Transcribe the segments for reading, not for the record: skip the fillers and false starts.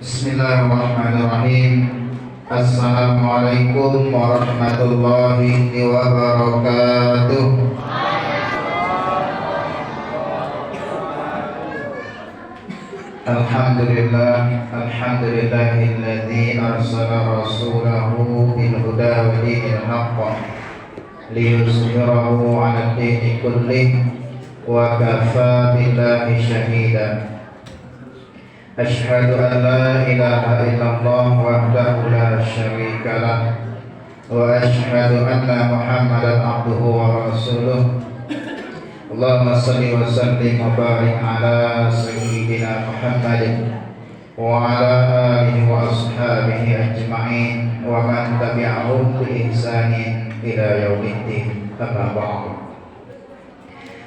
Bismillahirrahmanirrahim. Assalamualaikum warahmatullahi wabarakatuh. Alhamdulillahilladzi arsala rasulahu bil huda wa dinil haqq liyuzhirahu 'ala ad-dini kullih wa kafaa billahi shahida. Asyhadu an la ilaha illallah wahdahu la syarika lah wa asyhadu anna Muhammadan abduhu wa rasuluh. Allahumma shalli wa sallim wa barik ala sayyidina Muhammadin wa ala alihi wa ashabihi ajma'in wa man tabi'ahum bi ihsanin ila yaumiddin. Amma ba'du.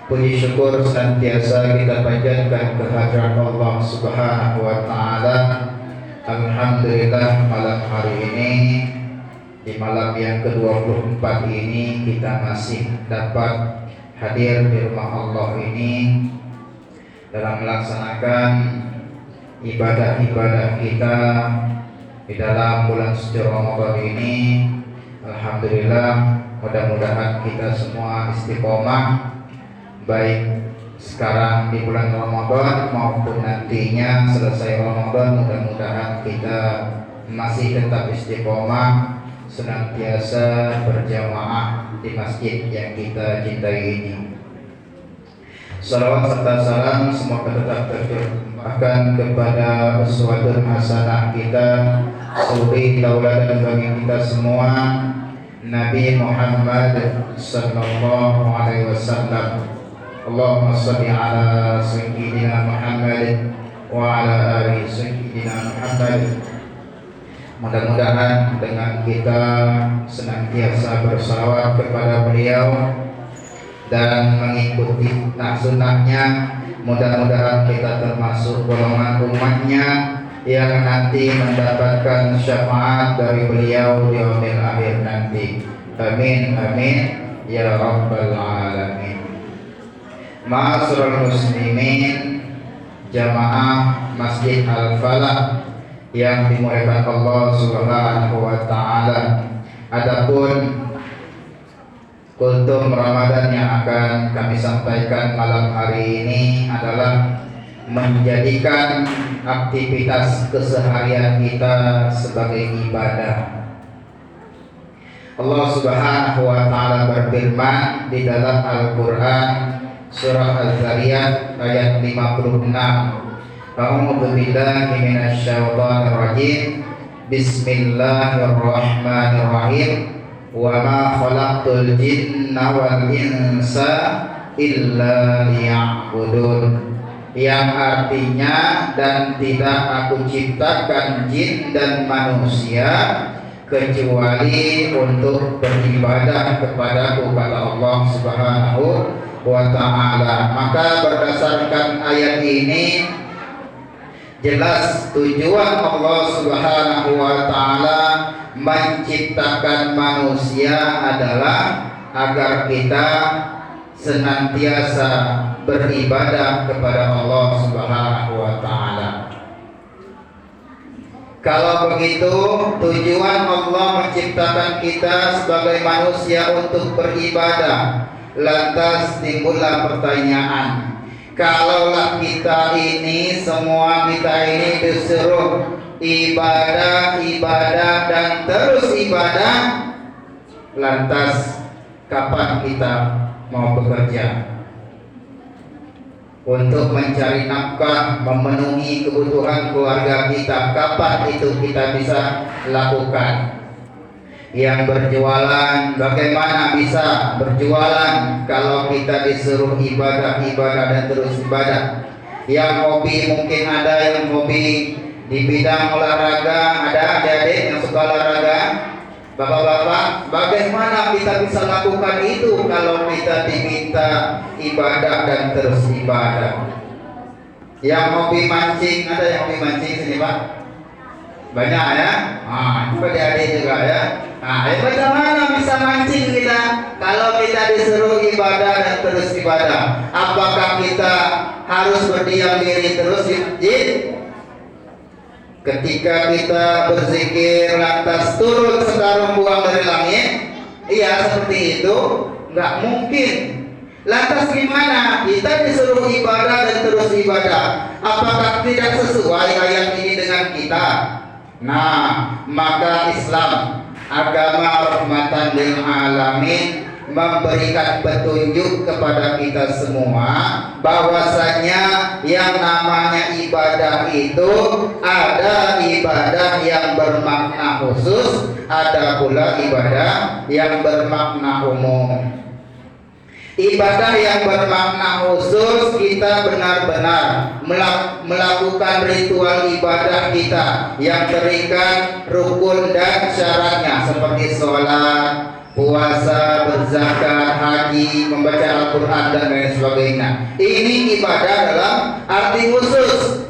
Puji syukur senantiasa kita panjatkan kehadirat Allah Subhanahu wa taala. Alhamdulillah, malam hari ini, di malam yang ke-24 ini, kita masih dapat hadir di rumah Allah ini dalam melaksanakan ibadah-ibadah kita di dalam bulan suci Ramadan ini. Alhamdulillah, mudah-mudahan kita semua istiqomah, baik sekarang di bulan Ramadan maupun nantinya selesai Ramadan. Mudah-mudahan kita masih tetap istiqomah, senantiasa berjamaah di masjid yang kita cintai ini. Salawat serta salam semoga tetap tercurahkan kepada uswatun hasanah kita, suri tauladan bagi kita semua, Nabi Muhammad sallallahu alaihi wasallam. Allahumma shalli ala sayyidina Muhammad wa ala ali sayyidina Muhammad. Mudah-mudahan dengan kita senantiasa bersalawat kepada beliau dan mengikuti sunnahnya, mudah-mudahan kita termasuk golongan umatnya yang nanti mendapatkan syafaat dari beliau di yaumil akhir nanti. Amin amin ya rabbal alamin. Ma'asyiral muslimin, jamaah Masjid Al-Falah yang dimuliakan Allah Subhanahu wa taala. Adapun kultum Ramadan yang akan kami sampaikan malam hari ini adalah menjadikan aktivitas keseharian kita sebagai ibadah. Allah Subhanahu wa taala berfirman di dalam Al-Qur'an surah Az-Zariyat ayat 56. A'udzu billahi minasyaitonir rajim. Bismillahirrahmanirrahim. Wa ma khalaqtul jinna wal insa illa liya'budun. Yang artinya, dan tidak aku ciptakan jin dan manusia kecuali untuk beribadah kepada Allah Subhanahu wa ta'ala. Maka berdasarkan ayat ini jelas tujuan Allah Subhanahu wa ta'ala menciptakan manusia adalah agar kita senantiasa beribadah kepada Allah Subhanahu wa ta'ala. Kalau begitu, tujuan Allah menciptakan kita sebagai manusia untuk beribadah, lantas timbullah pertanyaan, kalaulah kita ini, semua kita ini disuruh ibadah, dan terus ibadah, lantas kapan kita mau bekerja untuk mencari nafkah, memenuhi kebutuhan keluarga kita? Kapan itu kita bisa lakukan? Yang berjualan, bagaimana bisa berjualan kalau kita disuruh ibadah dan terus ibadah? Yang hobi, mungkin ada yang hobi di bidang olahraga, ada adik-adik yang suka olahraga. Bapak-bapak, bagaimana kita bisa lakukan itu kalau kita diminta ibadah dan terus ibadah? Yang hobi mancing, ada yang hobi mancing sini Pak? Banyak ya? Coba adik juga ya. Bagaimana bisa mancing kita kalau kita disuruh ibadah dan terus ibadah? Apakah kita harus berdiam diri terus di masjid? Ketika kita berzikir lantas turun sekarung buang dari langit, iya seperti itu, nggak mungkin. Lantas gimana? Kita disuruh ibadah dan terus ibadah. Apakah tidak sesuai ayat ini dengan kita? Nah, maka Islam, agama rahmatan lil alamin, memberikan petunjuk kepada kita semua bahwasanya yang namanya ibadah itu ada ibadah yang bermakna khusus, ada pula ibadah yang bermakna umum. Ibadah yang bermakna khusus, kita benar-benar melakukan ritual ibadah kita yang terikat rukun dan syaratnya seperti sholat, puasa, berzakat, haji, membaca Al-Quran dan lain sebagainya. Ini ibadah dalam arti khusus.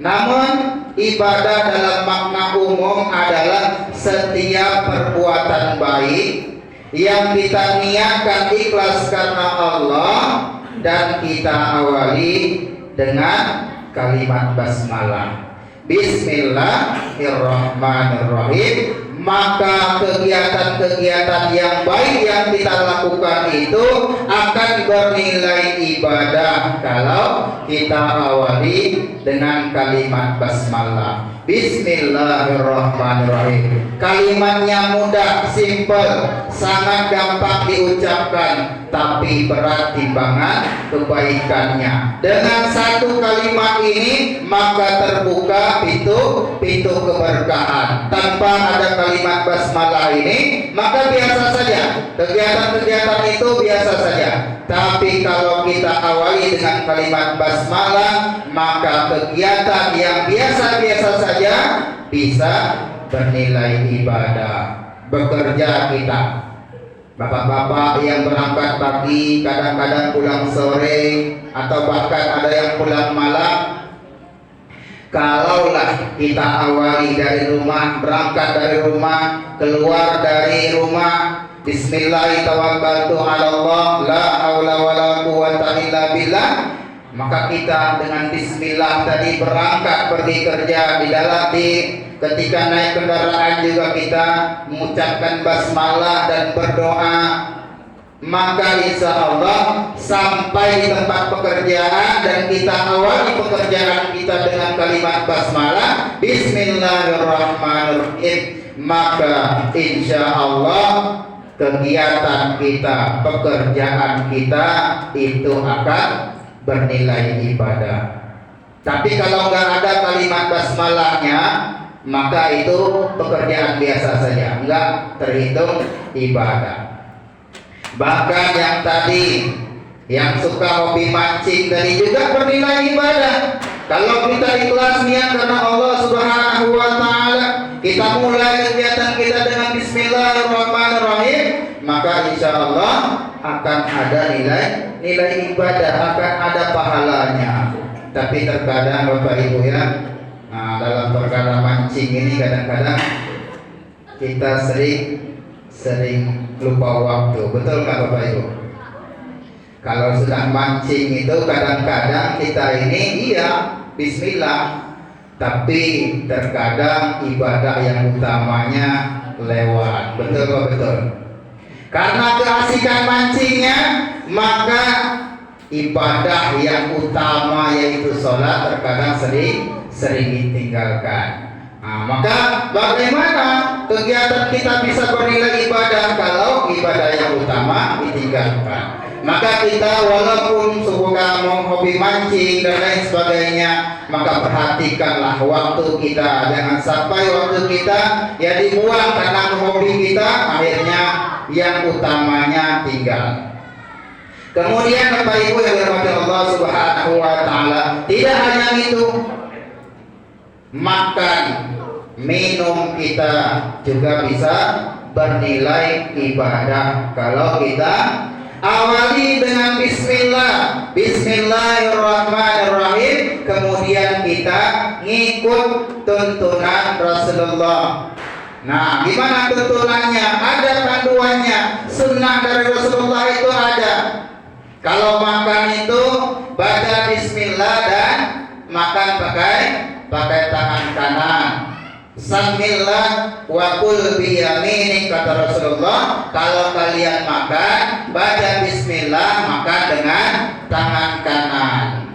Namun ibadah dalam makna umum adalah setiap perbuatan baik yang kita niatkan ikhlas karena Allah dan kita awali dengan kalimat basmalah. Bismillahirrahmanirrahim. Maka kegiatan-kegiatan yang baik yang kita lakukan itu akan bernilai ibadah kalau kita awali dengan kalimat basmalah. Bismillahirrahmanirrahim. Kalimatnya mudah, simple, sangat gampang diucapkan, tapi berat timbangan kebaikannya. Dengan satu kalimat ini maka terbuka pintu keberkahan. Tanpa ada kalimat basmalah ini, maka biasa saja kegiatan-kegiatan itu biasa saja. Tapi kalau kita awali dengan kalimat basmalah, maka kegiatan yang biasa-biasa saja bisa bernilai ibadah. Bekerja kita, bapak-bapak yang berangkat pagi, kadang-kadang pulang sore, atau bahkan ada yang pulang malam. Kalaulah kita awali dari rumah, berangkat dari rumah, keluar dari rumah, Bismillahirrahmanirrahim, la haula wala quwwata illa billah, maka kita dengan bismillah tadi berangkat pergi kerja, ketika naik kendaraan juga kita mengucapkan basmalah dan berdoa, maka insya Allah sampai di tempat pekerjaan dan kita awali pekerjaan kita dengan kalimat basmalah Bismillahirrahmanirrahim, maka insya Allah kegiatan kita, pekerjaan kita itu akan bernilai ibadah. Tapi kalau nggak ada kalimat basmalahnya, maka itu pekerjaan biasa saja, nggak terhitung ibadah. Bahkan yang tadi yang suka hobi mancing tadi juga bernilai ibadah. Kalau kita ikhlas niat karena Allah Subhanahu wa taala, kita mulai kegiatan kita dengan Bismillahirrahmanirrahim, maka insya Allah akan ada nilai ibadah, akan ada pahalanya. Tapi terkadang Bapak Ibu ya, dalam perkara mancing ini kadang-kadang kita sering lupa waktu. Betul nggak Bapak Ibu? Kalau sedang mancing itu kadang-kadang kita ini iya bismillah, tapi terkadang ibadah yang utamanya lewat. Betul Pak? Betul. Karena keasikan mancingnya, maka ibadah yang utama yaitu sholat terkadang sering ditinggalkan. Maka bagaimana kegiatan kita bisa bernilai ibadah kalau ibadah yang utama ditinggalkan? Maka kita walaupun suka mau hobi mancing dan lain sebagainya, maka perhatikanlah waktu kita, jangan sampai waktu kita ya dibuang karena hobi kita, akhirnya yang utamanya tinggal. Kemudian Bapak Ibu yang dirahmati Allah Subhanahu wa taala, tidak hanya itu, makan minum kita juga bisa bernilai ibadah kalau kita awali dengan bismillah, bismillahirrahmanirrahim, kemudian kita ngikut tuntunan Rasulullah. Nah, gimana tuntunannya? Ada panduannya. Sunnah dari Rasulullah itu ada. Kalau makan itu baca bismillah dan makan pakai tangan kanan. Samillah wa kul biyaminik, kata Rasulullah, kalau kalian makan baca bismillah, makan dengan tangan kanan.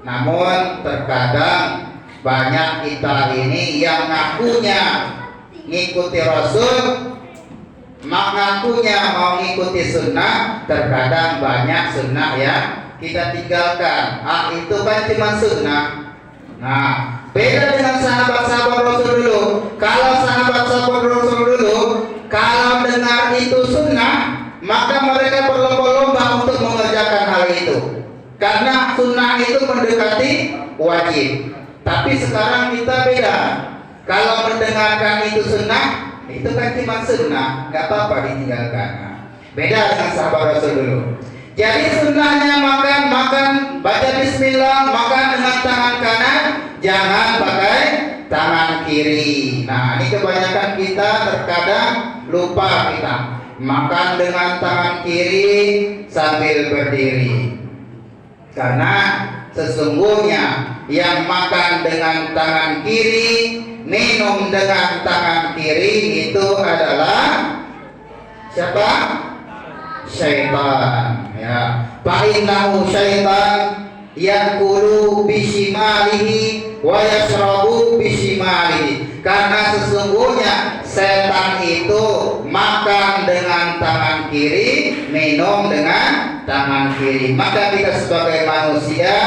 Namun terkadang banyak kita ini yang ngakunya ngikuti Rasul, mengakunya mau ngikuti sunnah, terkadang banyak sunnah ya kita tinggalkan. Itu kan cuma sunnah. Nah, beda dengan sahabat-sahabat Rasul dulu. Kalau sahabat-sahabat Rasul dulu, kalau dengar itu sunnah, maka mereka berlomba-lomba untuk mengerjakan hal itu. Karena sunnah itu mendekati wajib. Tapi sekarang kita beda. Kalau mendengarkan itu sunnah, itu kan cuma sunnah, nggak apa-apa ditinggalkan. Nah, beda dengan sahabat Rasul dulu. Jadi sunnahnya makan baca bismillah, makan dengan tangan kanan, jangan pakai tangan kiri. Nah, ini kebanyakan kita terkadang lupa kita makan dengan tangan kiri sambil berdiri. Karena sesungguhnya yang makan dengan tangan kiri, minum dengan tangan kiri itu adalah siapa? Syaitan. Ya, fa'innahu syaitan yakulu bishimalihi wa yashrabu bishimalihi. Karena sesungguhnya setan itu makan dengan tangan kiri, minum dengan tangan kiri. Maka kita sebagai manusia,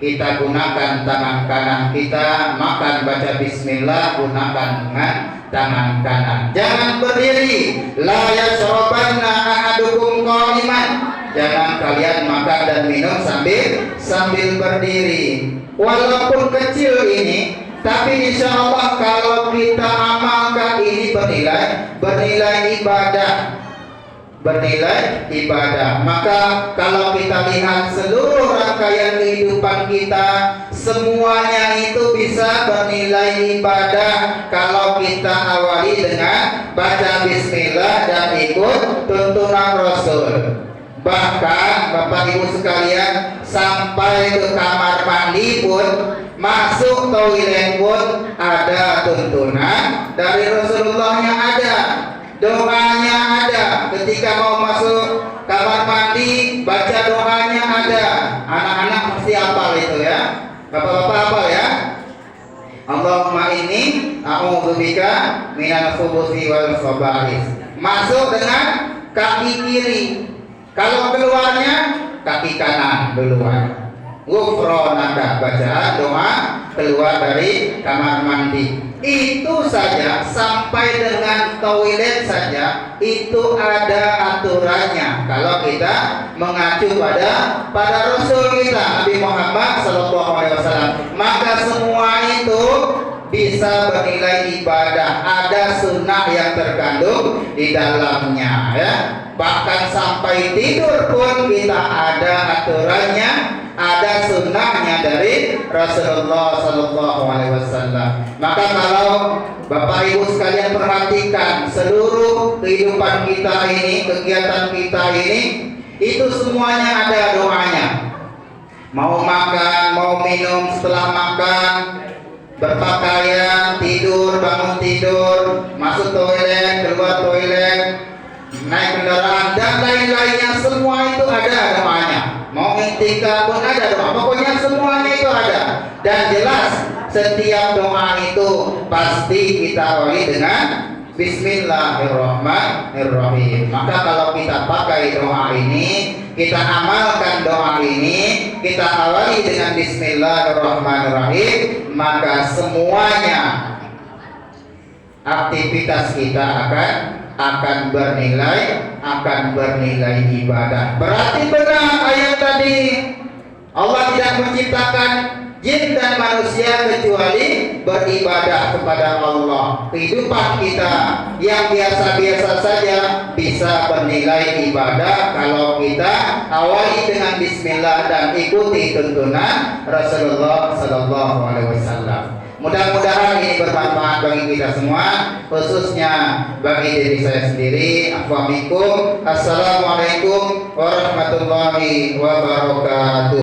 kita gunakan tangan kanan kita, makan baca bismillah, gunakan dengan tangan kanan. Jangan berdiri. La yashrabanna ahadukum qa'iman. Jangan kalian makan dan minum sambil berdiri. Walaupun kecil ini, tapi insya Allah kalau kita amalkan ini bernilai ibadah. Maka kalau kita lihat seluruh rangkaian kehidupan kita, semuanya itu bisa bernilai ibadah kalau kita awali dengan baca bismillah dan ikut tuntunan Rasul. Bahkan Bapak Ibu sekalian, sampai ke kamar mandi pun, masuk toilet pun ada tuntunan dari Rasulullahnya, ada doanya, ada ketika mau masuk kamar mandi baca doanya, ada. Anak-anak mesti hafal itu ya, bapak-bapak hafal ya. Allahumma inni a'udzubika minal khubuthi wal khaba'is. Masuk dengan kaki kiri, kalau keluarnya kaki kanan duluan. Ghufranaka, bacaan doa keluar dari kamar mandi. Itu saja, sampai dengan toilet saja itu ada aturannya. Kalau kita mengacu pada Rasul kita Nabi Muhammad SAW, maka semua itu bisa bernilai ibadah. Ada sunnah yang terkandung di dalamnya ya. Bahkan sampai tidur pun kita ada aturannya, ada sunnahnya dari Rasulullah SAW. Maka kalau Bapak Ibu sekalian perhatikan seluruh kehidupan kita ini, kegiatan kita ini, itu semuanya ada doanya. Mau makan, mau minum, setelah makan, berpakaian, tidur, bangun tidur, masuk toilet, keluar toilet, naik kendaraan dan lain-lainnya, semua itu ada doanya. Mau intikaf pun ada doa. Pokoknya semuanya itu ada. Dan jelas setiap doa itu pasti kita awali dengan Bismillahirrahmanirrahim. Maka kalau kita pakai doa ini, kita amalkan doa ini, kita awali dengan Bismillahirrahmanirrahim, maka semuanya aktivitas kita akan bernilai ibadah. Berarti benar ayat tadi, Allah tidak menciptakan jin dan manusia kecuali beribadah kepada Allah. Kehidupan kita yang biasa-biasa saja bisa bernilai ibadah kalau kita awali dengan bismillah dan ikuti tuntunan Rasulullah SAW. Mudah-mudahan ini bermanfaat bagi kita semua, khususnya bagi diri saya sendiri. Assalamualaikum warahmatullahi wabarakatuh.